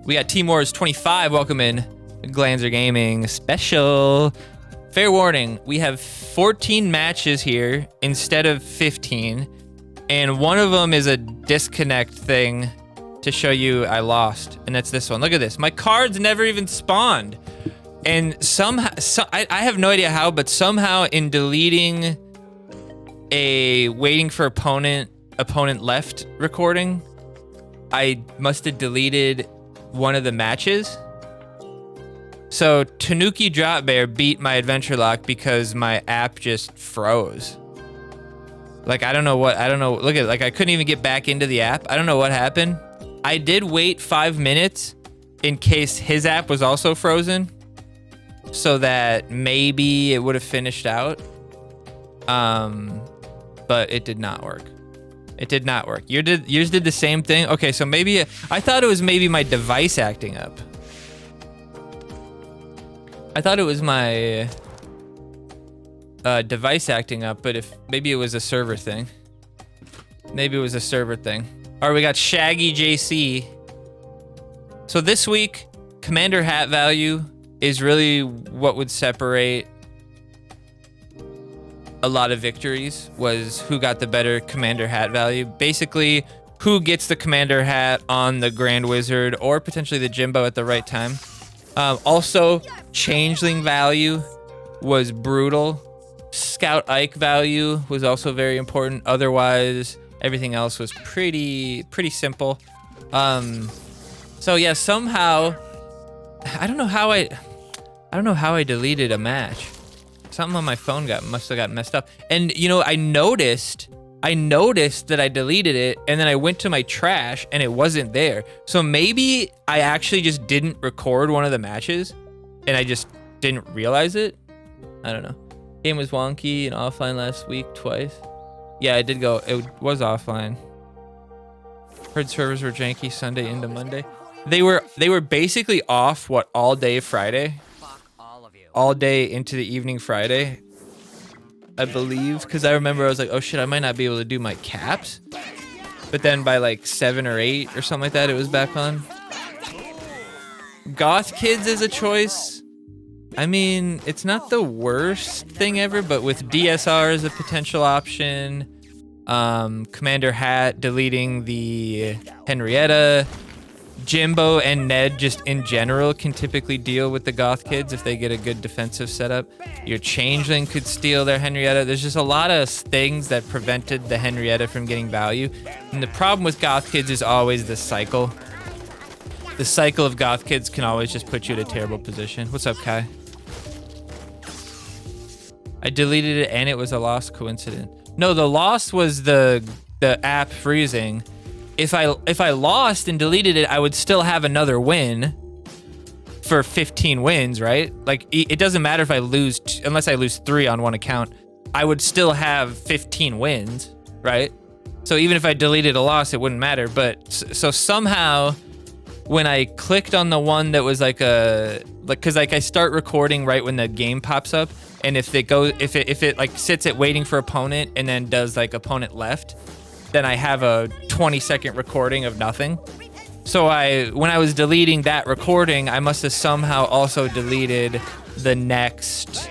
We got Timor's 25. Welcome in. Glanzer Gaming special. Fair warning, we have 14 matches here instead of 15. And one of them is a disconnect thing to show you I lost. And that's this one. Look at this. My cards never even spawned. And somehow, I have no idea how, but somehow in deleting a waiting for opponent left recording, I must have deleted one of the matches. So Tanuki Drop Bear beat my Adventure Lock because my app just froze. Like, I don't know. Look at it. Like, I couldn't even get back into the app. I don't know what happened. I did wait 5 minutes in case his app was also frozen, so that maybe it would have finished out. But it did not work. It did not work. Yours did the same thing? Okay, so maybe, I thought it was maybe my device acting up. I thought it was my device acting up, but maybe it was a server thing. Maybe it was a server thing. All right, we got Shaggy JC. So this week, Commander Hat value is really what would separate a lot of victories, was who got the better Commander Hat value. Basically, who gets the Commander Hat on the Grand Wizard or potentially the Jimbo at the right time. Also, Changeling value was brutal. Scout Ike value was also very important. Otherwise, everything else was pretty simple. So yeah, somehow, I don't know how I deleted a match. Something on my phone must have got messed up. And you know, I noticed that I deleted it, and then I went to my trash and it wasn't there. So maybe I actually just didn't record one of the matches and I just didn't realize it. I don't know. Game was wonky and offline last week twice. Yeah, I did go. It was offline. Heard servers were janky Sunday into Monday. They were basically off all day Friday. All day into the evening Friday, I believe, because I remember I was like, oh shit, I might not be able to do my caps. But then by like 7 or 8 or something like that, it was back on. Goth Kids is a choice. I mean, it's not the worst thing ever, but with DSR as a potential option, Commander Hat deleting the Henrietta, Jimbo and Ned just in general can typically deal with the Goth Kids if they get a good defensive setup. Your Changeling could steal their Henrietta. There's just a lot of things that prevented the Henrietta from getting value. And the problem with Goth Kids is always the cycle. The cycle of Goth Kids can always just put you in a terrible position. What's up, Kai? I deleted it and it was a loss coincident. No, the loss was the app freezing. If I lost and deleted it, I would still have another win for 15 wins, right? Like, it doesn't matter if I lose, unless I lose 3 on one account, I would still have 15 wins, right? So even if I deleted a loss, it wouldn't matter. But so somehow, when I clicked on the one that was cause I start recording right when the game pops up, and if it like sits at waiting for opponent and then does like opponent left, then I have a 20-second recording of nothing. So when I was deleting that recording, I must have somehow also deleted the next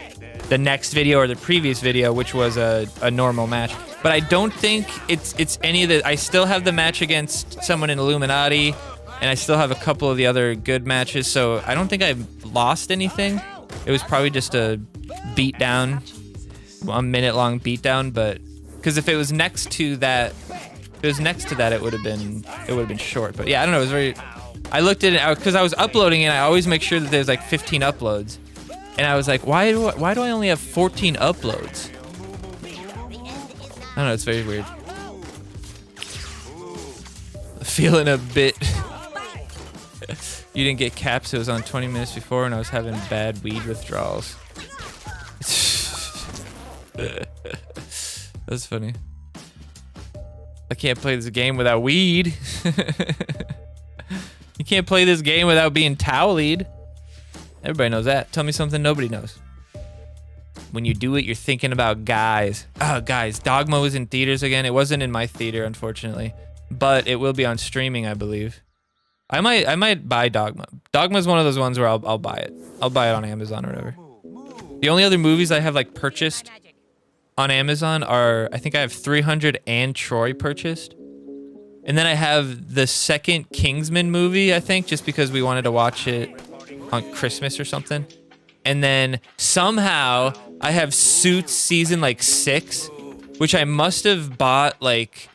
video or the previous video, which was a normal match. But I don't think it's any of the. I still have the match against someone in Illuminati, and I still have a couple of the other good matches. So I don't think I've lost anything. It was probably just a beatdown, a minute-long beatdown, but. Because if it was next to that, it would have been short. But yeah, I don't know. It was very. I looked at it because I was uploading it. I always make sure that there's like 15 uploads, and I was like, why do I only have 14 uploads? I don't know. It's very weird. Feeling a bit. You didn't get caps. It was on 20 minutes before, and I was having bad weed withdrawals. That's funny. I can't play this game without weed. You can't play this game without being towelied. Everybody knows that. Tell me something nobody knows. When you do it, you're thinking about guys. Oh, guys, Dogma was in theaters again. It wasn't in my theater, unfortunately. But it will be on streaming, I believe. I might buy Dogma. Dogma's one of those ones where I'll buy it. I'll buy it on Amazon or whatever. The only other movies I have like purchased on Amazon are, I think I have 300 and Troy purchased. And then I have the second Kingsman movie, I think, just because we wanted to watch it on Christmas or something. And then somehow I have Suits season like 6, which I must have bought like,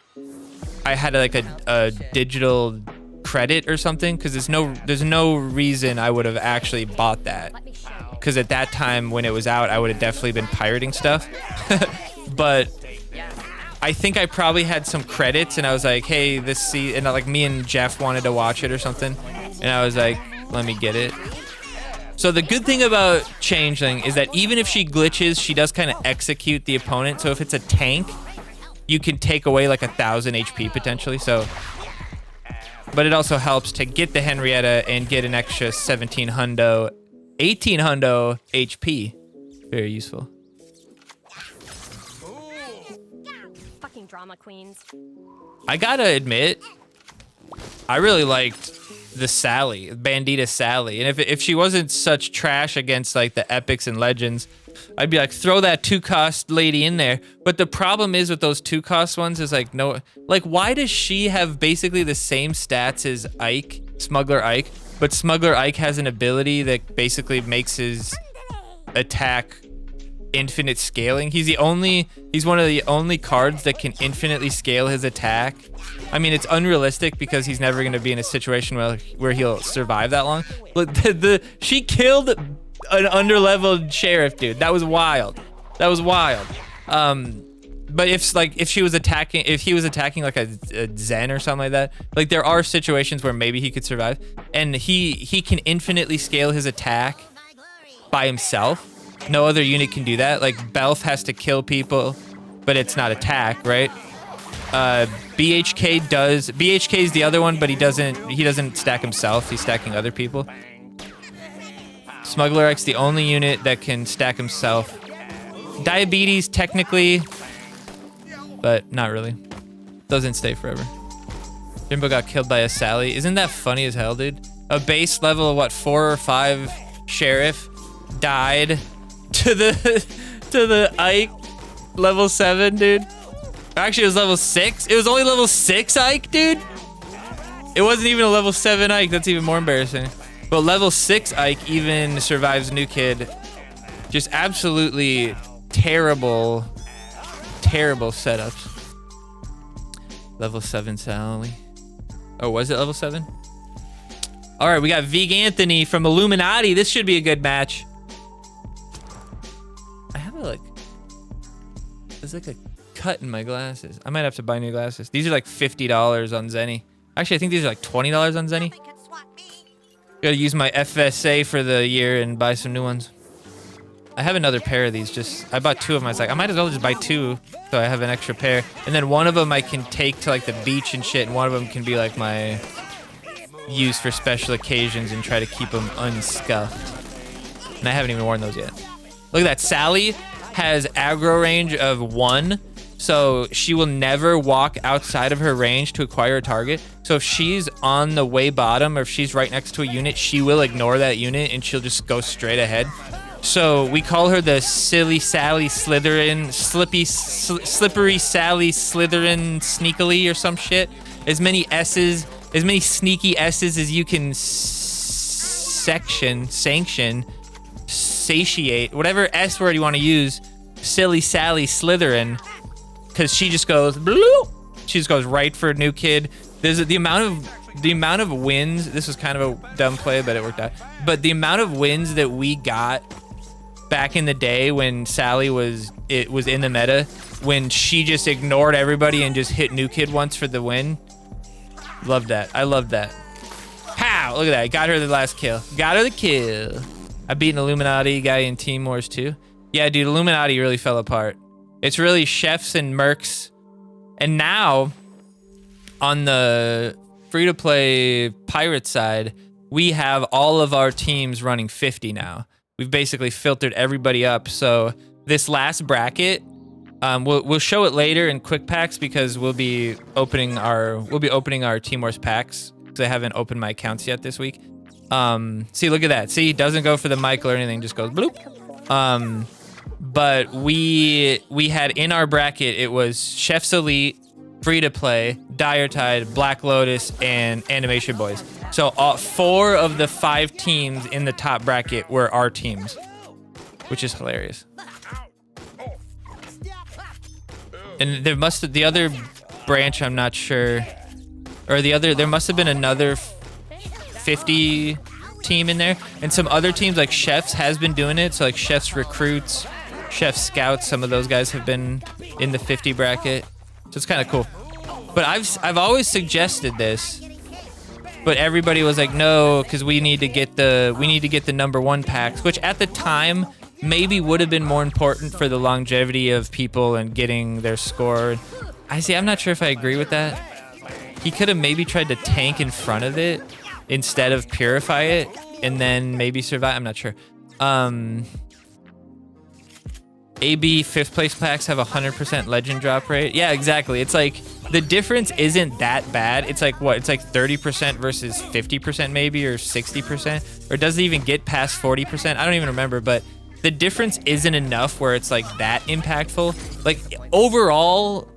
I had like a digital credit or something, because there's no reason I would have actually bought that. Because at that time when it was out, I would have definitely been pirating stuff. But I think I probably had some credits, and I was like, hey, and like me and Jeff wanted to watch it or something, and I was like, let me get it. So the good thing about Changeling is that even if she glitches, she does kind of execute the opponent. So if it's a tank, you can take away like 1,000 HP potentially. So, but it also helps to get the Henrietta and get an extra 1,700, 1,800 HP. Very useful. Fucking drama queens. I gotta admit, I really liked the Sally, Bandita Sally. And if she wasn't such trash against like the epics and legends, I'd be like, throw that 2-cost lady in there. But the problem is with those 2-cost ones is like, no, like why does she have basically the same stats as Ike, Smuggler Ike, but Smuggler Ike has an ability that basically makes his attack infinite scaling. He's one of the only cards that can infinitely scale his attack. I mean, it's unrealistic because he's never going to be in a situation where he'll survive that long. But she killed an underleveled sheriff, dude. That was wild. That was wild. But if he was attacking like a Zen or something like that, like there are situations where maybe he could survive, and he can infinitely scale his attack by himself. No other unit can do that. Like Belf has to kill people, but it's not attack, right? BHK does. BHK is the other one, but he doesn't stack himself. He's stacking other people. Smuggler X the only unit that can stack himself. Diabetes technically, but not really. Doesn't stay forever. Jimbo got killed by a Sally. Isn't that funny as hell, dude? A base level of what, 4 or 5 sheriff died to the Ike level 7, dude. Actually, it was level 6. It was only level 6 Ike, dude. It wasn't even a level 7 Ike. That's even more embarrassing. But level 6 Ike even survives New Kid. Just absolutely terrible setups. Level 7 Sally. Oh, was it level 7? All right, we got Vig Anthony from Illuminati. This should be a good match. I have there's like a cut in my glasses. I might have to buy new glasses. These are like $50 on Zenny. Actually, I think these are like $20 on Zenny. Gotta use my FSA for the year and buy some new ones. I have another pair of these. I bought 2 of them. I was like, I might as well just buy 2 so I have an extra pair. And then one of them I can take to like the beach and shit, and one of them can be like my use for special occasions and try to keep them unscuffed. And I haven't even worn those yet. Look at that. Sally has aggro range of 1, so she will never walk outside of her range to acquire a target. So if she's on the way bottom or if she's right next to a unit, she will ignore that unit and she'll just go straight ahead. So we call her the Silly Sally Slytherin, Slippery Sally Slytherin Sneakily or some shit. As many sneaky S's as you can sanction, satiate, whatever S word you want to use. Silly Sally Slytherin, because she just goes, bloop. She just goes right for a New Kid. There's the amount of wins. This was kind of a dumb play, but it worked out. But the amount of wins that we got back in the day when Sally was in the meta, when she just ignored everybody and just hit New Kid once for the win. Loved that. I loved that. Pow! Look at that. Got her the last kill. Got her the kill. I beat an Illuminati guy in Team Wars too. Yeah, dude, Illuminati really fell apart. It's really chefs and mercs. And now, on the free-to-play pirate side, we have all of our teams running 50 now. We've basically filtered everybody up. So this last bracket, we'll show it later in quick packs because we'll be opening our Team Wars packs because I haven't opened my accounts yet this week. See, look at that. See, doesn't go for the mic or anything, just goes bloop. But we had in our bracket, it was Chef's Elite, Free to Play, Dire Tide, Black Lotus, and Animation Boys. So 4 of the 5 teams in the top bracket were our teams, which is hilarious. And the other branch, I'm not sure, or there must have been another 50 team in there, and some other teams like Chefs has been doing it. So like Chefs Recruits, Chefs Scouts, some of those guys have been in the 50 bracket. So it's kind of cool. But I've always suggested this, but everybody was like, no, because we need to get the #1 packs, which at the time maybe would have been more important for the longevity of people and getting their score. I'm not sure if I agree with that. He could have maybe tried to tank in front of it instead of purify it and then maybe survive. I'm not sure. AB 5th place packs have 100% legend drop rate. Yeah, exactly. It's like the difference isn't that bad. It's like what? It's like 30% versus 50% maybe, or 60%, or does it even get past 40%? I don't even remember, but the difference isn't enough where it's like that impactful. Like overall,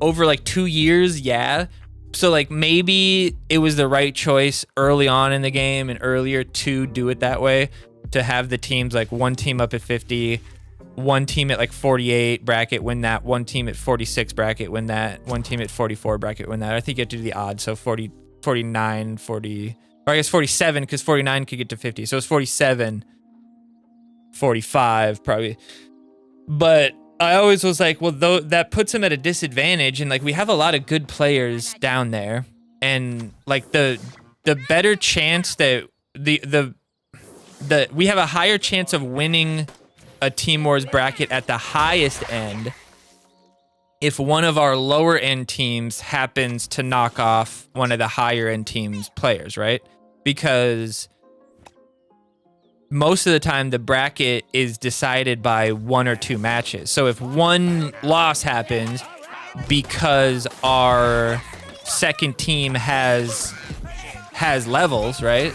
over like 2 years, yeah. So like maybe it was the right choice early on in the game and earlier to do it that way, to have the teams like one team up at 50, one team at like 48 bracket win that, one team at 46 bracket win that, one team at 44 bracket win that. I think you have to do the odds. So 40, 49, 40, or I guess 47, because 49 could get to 50. So it's 47, 45 probably. But I always was like, well, that puts him at a disadvantage, and like we have a lot of good players down there, and like the better chance that we have a higher chance of winning a Team Wars bracket at the highest end if one of our lower end teams happens to knock off one of the higher end teams players, right? Because most of the time the bracket is decided by 1 or 2 matches. So if one loss happens because our second team has levels, right?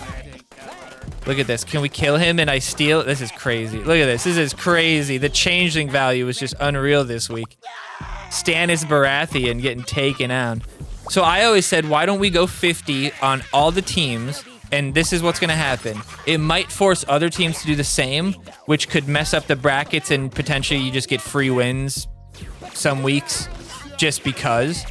Look at this. Can we kill him and I steal? This is crazy. Look at this. This is crazy. The changeling value was just unreal this week. Stannis Baratheon getting taken out. So I always said, why don't we go 50 on all the teams? And this is what's going to happen. It might force other teams to do the same, which could mess up the brackets, and potentially you just get free wins some weeks just because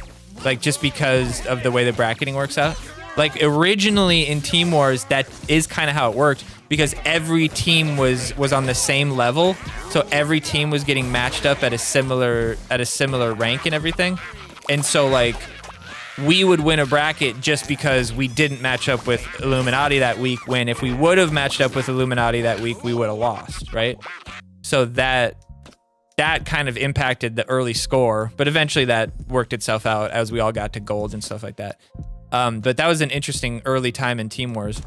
of the way the bracketing works out. Like originally in Team Wars, that is kind of how it worked, because every team was on the same level. So every team was getting matched up at a similar rank and everything. And so like we would win a bracket just because we didn't match up with Illuminati that week, when if we would have matched up with Illuminati that week, we would have lost, right? So that kind of impacted the early score, but eventually that worked itself out as we all got to gold and stuff like that. But that was an interesting early time in Team Wars.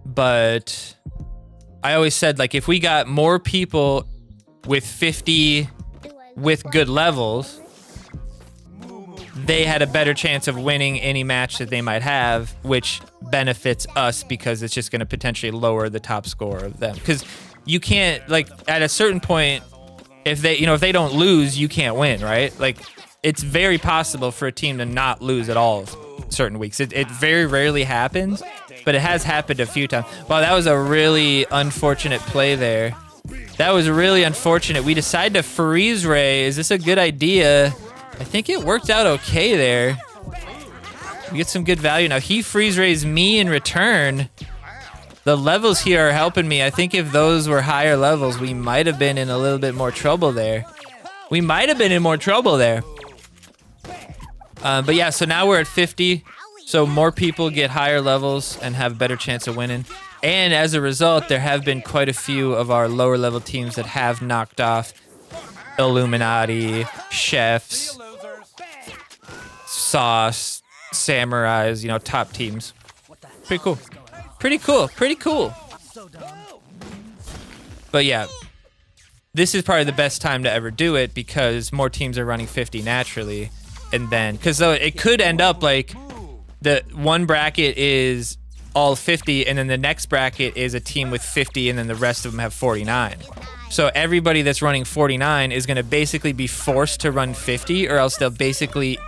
But I always said, like, if we got more people with 50 with good levels, they had a better chance of winning any match that they might have, which benefits us because it's just going to potentially lower the top score of them. Because you can't, like, at a certain point, if they don't lose, you can't win, right? Like, it's very possible for a team to not lose at all certain weeks. It very rarely happens, but it has happened a few times. Wow, that was a really unfortunate play there. That was really unfortunate. We decided to freeze ray. Is this a good idea? I think it worked out okay there. We get some good value. Now he freeze rays me in return. The levels here are helping me. I think if those were higher levels, we might have been in a little bit more trouble there. But yeah, so now we're at 50. So more people get higher levels and have a better chance of winning. And as a result, there have been quite a few of our lower level teams that have knocked off Illuminati, Chefs, Sauce, Samurais, top teams. Pretty cool. But yeah, this is probably the best time to ever do it because more teams are running 50 naturally. And then, because it could end up like the one bracket is all 50, and then the next bracket is a team with 50, and then the rest of them have 49. So everybody that's running 49 is going to basically be forced to run 50, or else they'll basically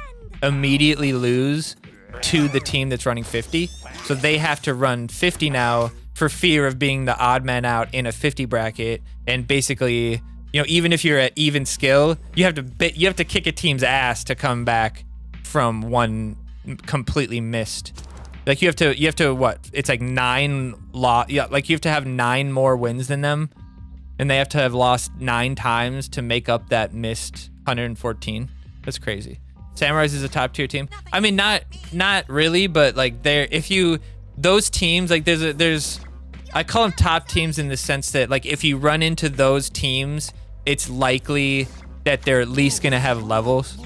immediately lose to the team that's running 50. So they have to run 50 now for fear of being the odd man out in a 50 bracket. And basically, you know, even if you're at even skill, you have to kick a team's ass to come back from one completely missed. Like you have to what? It's like 9 like you have to have 9 more wins than them, and they have to have lost 9 times to make up that missed 114. That's crazy. Samurais is a top tier team. I mean, not really, but like those teams, like there's I call them top teams in the sense that like if you run into those teams, it's likely that they're at least gonna have levels.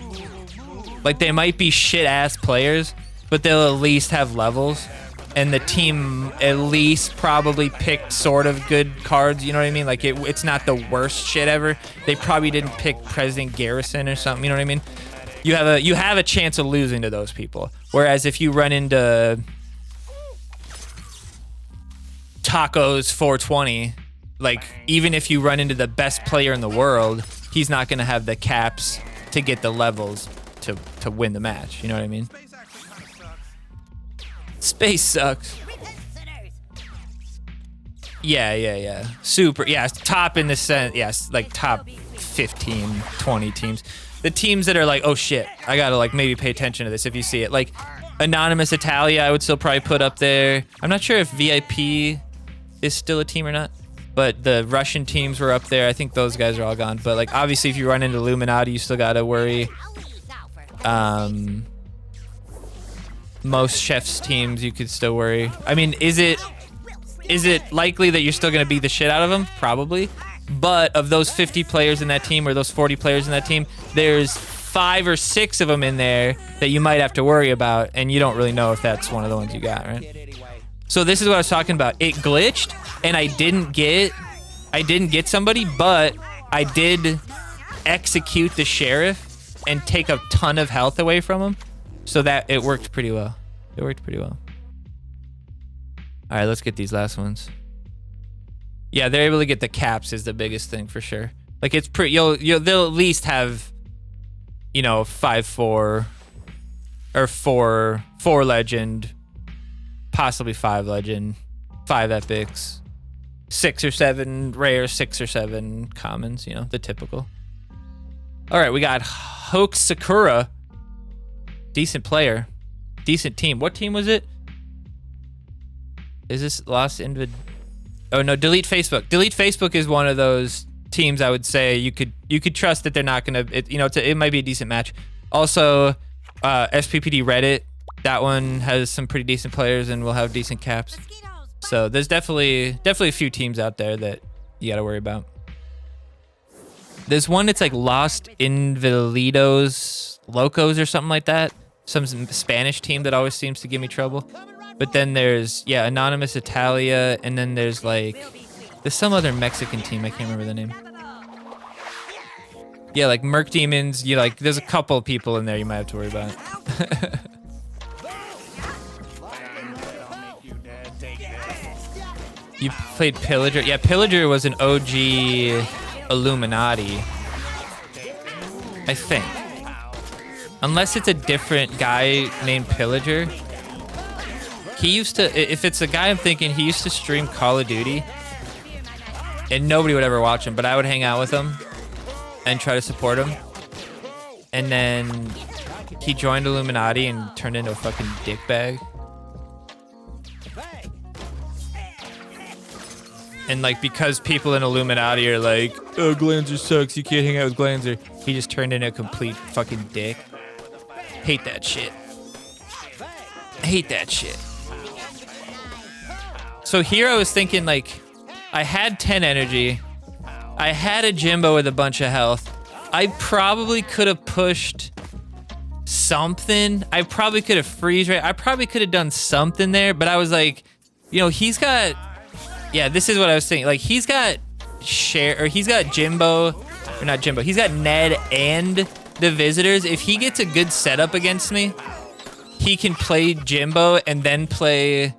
Like they might be shit ass players, but they'll at least have levels. And the team at least probably picked sort of good cards, you know what I mean? Like it's not the worst shit ever. They probably didn't pick President Garrison or something, you know what I mean? You have a chance of losing to those people. Whereas if you run into Tacos 420, like even if you run into the best player in the world, he's not gonna have the caps to get the levels to win the match. You know what I mean? Space sucks. Yeah. Super. Yeah, top in the sense. Yes, like top 15, 20 teams. The teams that are like, oh shit, I gotta like maybe pay attention to this if you see it. Like Anonymous Italia, I would still probably put up there. I'm not sure if VIP is still a team or not, but the Russian teams were up there. I think those guys are all gone. But like obviously if you run into Illuminati, you still gotta worry. Most chefs teams you could still worry. I mean, is it likely that you're still gonna beat the shit out of them? Probably. But of those 50 players in that team or those 40 players in that team, there's 5 or 6 of them in there that you might have to worry about, and you don't really know if that's one of the ones you got, right? So this is what I was talking about. It glitched, and I didn't get somebody, but I did execute the sheriff and take a ton of health away from him, so that it worked pretty well. It worked pretty well. All right, let's get these last ones. Yeah, they're able to get the caps is the biggest thing for sure. Like it's pretty. They'll at least have, 5-4 or 4 legend, possibly 5 legend, 5 epics, 6 or 7 rare, 6 or 7 commons. The typical. All right, we got Hoax Sakura. Decent player, decent team. What team was it? Is this Lost Invid? Oh no, Delete Facebook. Delete Facebook is one of those teams I would say you could trust that they're not gonna. It might be a decent match. Also, SPPD Reddit. That one has some pretty decent players and will have decent caps. So there's definitely a few teams out there that you got to worry about. There's one that's like Lost Invalidos Locos or something like that. Some Spanish team that always seems to give me trouble. But then there's, Anonymous Italia, and then there's some other Mexican team. I can't remember the name. Yeah, like Merc Demons. There's a couple of people in there you might have to worry about. You played Pillager? Yeah, Pillager was an OG Illuminati, I think. Unless it's a different guy named Pillager. He used to, if it's a guy I'm thinking, he used to stream Call of Duty. And nobody would ever watch him, but I would hang out with him and try to support him. And then he joined Illuminati and turned into a fucking dickbag. And because people in Illuminati are like, oh, Glanzer sucks, you can't hang out with Glanzer. He just turned into a complete fucking dick. Hate that shit. Hate that shit. So here I was thinking I had 10 energy. I had a Jimbo with a bunch of health. I probably could have pushed something. I probably could have freeze rate. I probably could have done something there, but I was like, he's got, this is what I was thinking. He's got he's got Jimbo, or not Jimbo. He's got Ned and the visitors. If he gets a good setup against me, he can play Jimbo and then play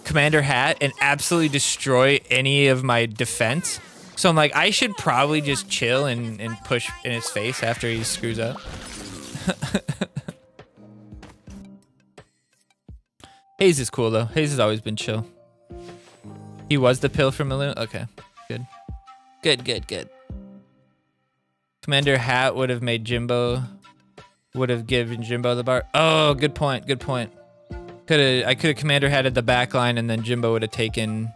Commander Hat and absolutely destroy any of my defense. So I'm like, I should probably just chill and push in his face after he screws up. Haze is cool though. Haze has always been chill. He was the pill from Malone. Okay, good. Good. Commander Hat would have made Jimbo, would have given Jimbo the bar. Oh, good point. I could have Commander Hatted the back line and then Jimbo would have AoE'd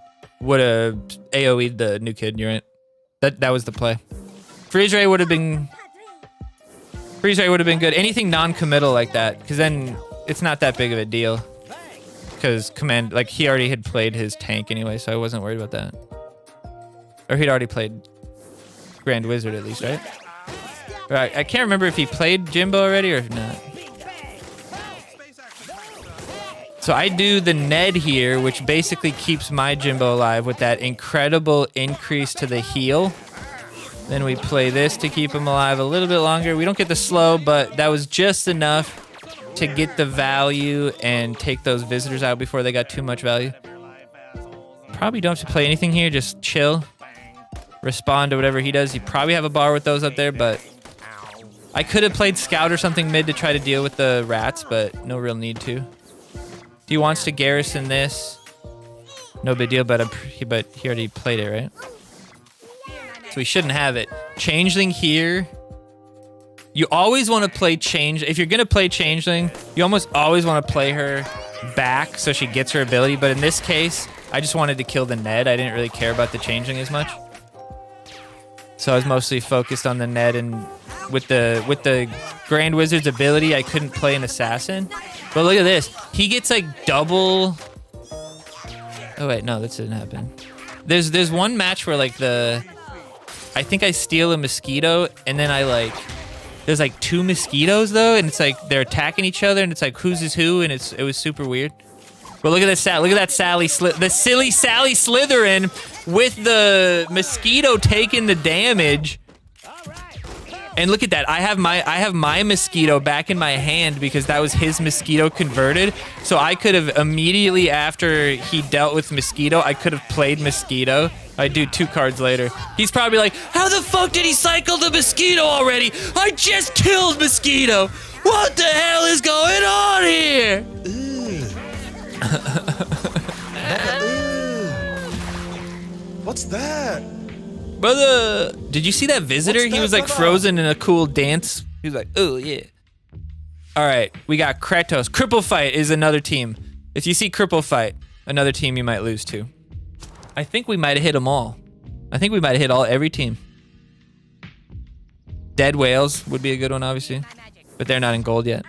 the new kid. You're right. That was the play. Freeze Ray would have been good. Anything non-committal like that, because then it's not that big of a deal. Because he already had played his tank anyway, so I wasn't worried about that. Or he'd already played Grand Wizard at least, right? Right. I can't remember if he played Jimbo already or not. So I do the Ned here, which basically keeps my Jimbo alive with that incredible increase to the heal. Then we play this to keep him alive a little bit longer. We don't get the slow, but that was just enough to get the value and take those visitors out before they got too much value. Probably don't have to play anything here, just chill. Respond to whatever he does. You probably have a bar with those up there, but I could have played Scout or something mid to try to deal with the rats, but no real need to. He wants to garrison this. No big deal, but he already played it, right? So he shouldn't have it. Changeling here. You always want to play if you're going to play Changeling, you almost always want to play her back so she gets her ability. But in this case, I just wanted to kill the Ned. I didn't really care about the Changeling as much. So I was mostly focused on the Ned, and with the Grand Wizard's ability, I couldn't play an assassin. But look at this. He gets like double. Oh wait, no, that didn't happen. There's one match where like I think I steal a mosquito and then there's like 2 mosquitoes though, and it's like they're attacking each other and it's like whose is who, and it was super weird. But look at this, look at that the silly Sally Slytherin with the mosquito taking the damage. And look at that. I have my mosquito back in my hand because that was his mosquito converted. So I could have immediately after he dealt with mosquito, I could have played mosquito. I do 2 cards later. He's probably like, how the fuck did he cycle the mosquito already? I just killed mosquito. What the hell is going on here? What's that? Brother, did you see that visitor? What's that, he was like brother? frozen in a cool dance. He was like, oh yeah. All right, we got Kratos. Cripple Fight is another team. If you see Cripple Fight, another team you might lose to. I think we might have hit them all. I think we might have hit every team. Dead Whales would be a good one, obviously. But they're not in gold yet.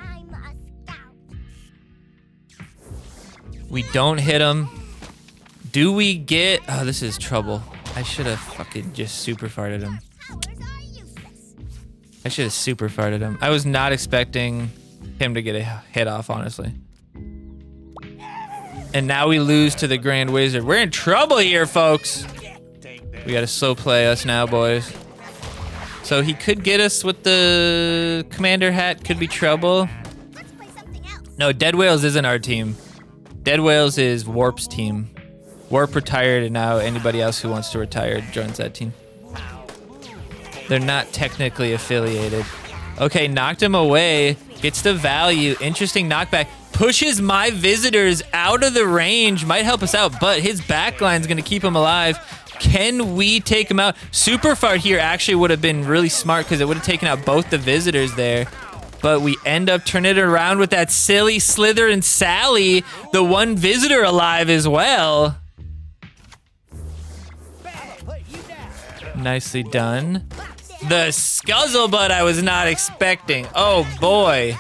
We don't hit them. Do we get... Oh, this is trouble. I should have fucking just super farted him. I should have super farted him. I was not expecting him to get a hit off, honestly. And now we lose to the Grand Wizard. We're in trouble here, folks. We gotta slow play us now, boys. So he could get us with the Commander Hat. Could be trouble. No, Dead Whales isn't our team. Dead Whales is Warp's team. Warp retired, and now anybody else who wants to retire joins that team. They're not technically affiliated. Okay, knocked him away. Gets the value. Interesting knockback. Pushes my visitors out of the range. Might help us out, but his backline's going to keep him alive. Can we take him out? Super Fart here actually would have been really smart because it would have taken out both the visitors there. But we end up turning it around with that silly Slytherin Sally, the one visitor alive as well. Nicely done. The Scuzzlebutt I was not expecting. Oh boy.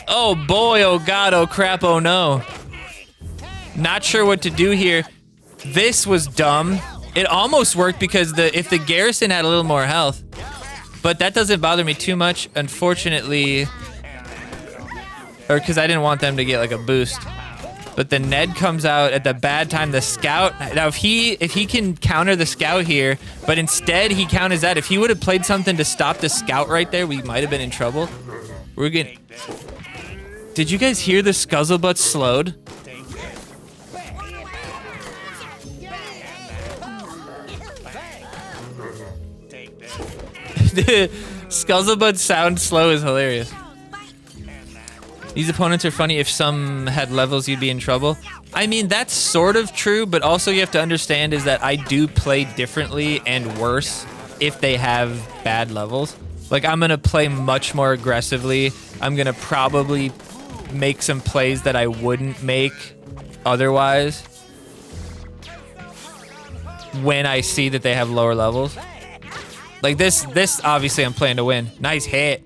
Oh boy, oh god, oh crap, oh no. Not sure what to do here. This was dumb. It almost worked because if the garrison had a little more health. But that doesn't bother me too much, unfortunately. Or because I didn't want them to get like a boost. But the Ned comes out at the bad time. The Scout, now if he can counter the Scout here, but instead he counters that. If he would have played something to stop the Scout right there, we might have been in trouble. We're gonna... Did you guys hear the Scuzzlebutt slowed? The Scuzzlebutt sound slow is hilarious. These opponents are funny. If some had levels, you'd be in trouble. I mean, that's sort of true, but also you have to understand is that I do play differently and worse if they have bad levels. Like, I'm going to play much more aggressively. I'm going to probably make some plays that I wouldn't make otherwise when I see that they have lower levels. Like this obviously I'm playing to win. Nice hit.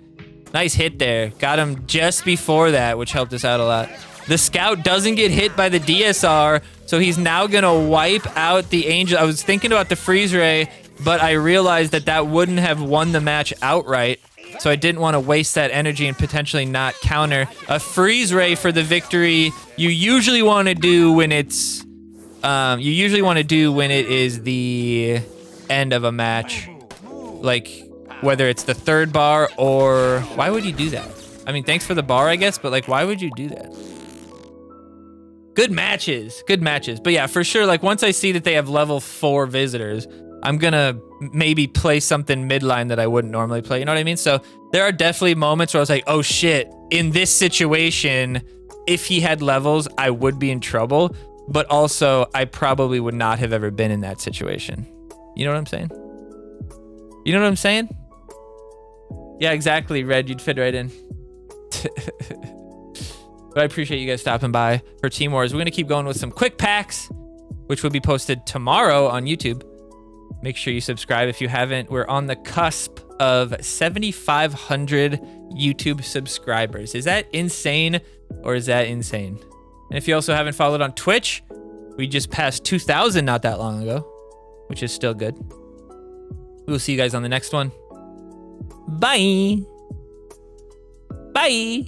Nice hit there. Got him just before that, which helped us out a lot. The scout doesn't get hit by the DSR, so he's now gonna wipe out the angel. I was thinking about the freeze ray, but I realized that that wouldn't have won the match outright, so I didn't want to waste that energy and potentially not counter. A freeze ray for the victory, you usually want to do when it's, it is the end of a match. Like, whether it's the third bar or... Why would you do that? I mean, thanks for the bar, I guess, but, like, why would you do that? Good matches. Good matches. But, yeah, for sure, like, once I see that they have level 4 visitors, I'm gonna maybe play something midline that I wouldn't normally play. You know what I mean? So, there are definitely moments where I was like, oh, shit. In this situation, if he had levels, I would be in trouble. But also, I probably would not have ever been in that situation. You know what I'm saying? You know what I'm saying? Yeah, exactly, Red. You'd fit right in. But I appreciate you guys stopping by for Team Wars. We're going to keep going with some quick packs, which will be posted tomorrow on YouTube. Make sure you subscribe if you haven't. We're on the cusp of 7,500 YouTube subscribers. Is that insane or is that insane? And if you also haven't followed on Twitch, we just passed 2,000 not that long ago, which is still good. We will see you guys on the next one. Bye. Bye.